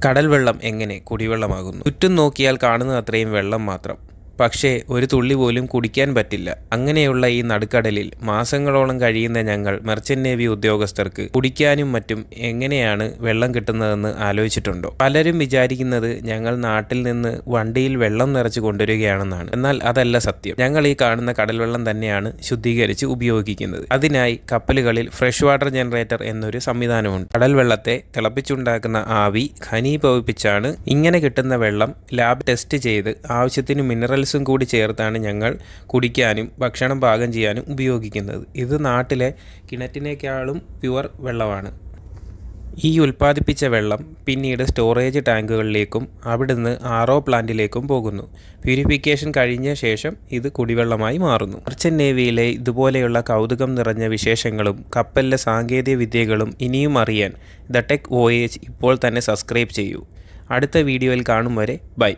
കടൽ വെള്ളം എങ്ങനെ കുടിവെള്ളമാകുന്നു? ചുറ്റും നോക്കിയാൽ കാണുന്നത് അത്രയും വെള്ളം മാത്രം. പക്ഷേ ഒരു തുള്ളി പോലും കുടിക്കാൻ പറ്റില്ല. അങ്ങനെയുള്ള ഈ നടുക്കടലിൽ മാസങ്ങളോളം കഴിയുന്ന ഞങ്ങൾ മെർച്ചന്റ് നേവി ഉദ്യോഗസ്ഥർക്ക് കുടിക്കാനും മറ്റും എങ്ങനെയാണ് വെള്ളം കിട്ടുന്നതെന്ന് ആലോചിച്ചിട്ടുണ്ടോ? പലരും വിചാരിക്കുന്നത് ഞങ്ങൾ നാട്ടിൽ നിന്ന് വണ്ടിയിൽ വെള്ളം നിറച്ച് കൊണ്ടുവരികയാണെന്നാണ്. എന്നാൽ അതല്ല സത്യം. ഞങ്ങൾ ഈ കാണുന്ന കടൽ വെള്ളം തന്നെയാണ് ശുദ്ധീകരിച്ച് ഉപയോഗിക്കുന്നത്. അതിനായി കപ്പലുകളിൽ ഫ്രഷ് വാട്ടർ ജനറേറ്റർ എന്നൊരു സംവിധാനമുണ്ട്. കടൽ വെള്ളത്തെ തിളപ്പിച്ചുണ്ടാക്കുന്ന ആവി ഘനീഭവിപ്പിച്ചാണ് ഇങ്ങനെ കിട്ടുന്ന വെള്ളം ലാബ് ടെസ്റ്റ് ചെയ്ത് ആവശ്യത്തിന് മിനറൽസും കൂടി ചേർത്താണ് ഞങ്ങൾ കുടിക്കാനും ഭക്ഷണം പാകം ചെയ്യാനും ഉപയോഗിക്കുന്നത്. ഇത് നാട്ടിലെ കിണറ്റിനേക്കാളും പ്യുവർ വെള്ളമാണ്. ഈ ഉൽപ്പാദിപ്പിച്ച വെള്ളം പിന്നീട് സ്റ്റോറേജ് ടാങ്കുകളിലേക്കും അവിടുന്ന് RO പ്ലാന്റിലേക്കും പോകുന്നു. പ്യൂരിഫിക്കേഷൻ കഴിഞ്ഞ ശേഷം ഇത് കുടിവെള്ളമായി മാറുന്നു. മെർച്ചന്റ് നേവിയിലെ ഇതുപോലെയുള്ള കൗതുകം നിറഞ്ഞ വിശേഷങ്ങളും കപ്പലിലെ സാങ്കേതിക വിദ്യകളും ഇനിയും അറിയാൻ ദ ടെക് വോയേജ് ഇപ്പോൾ തന്നെ സബ്സ്ക്രൈബ് ചെയ്യൂ. അടുത്ത വീഡിയോയിൽ കാണും വരെ ബൈ.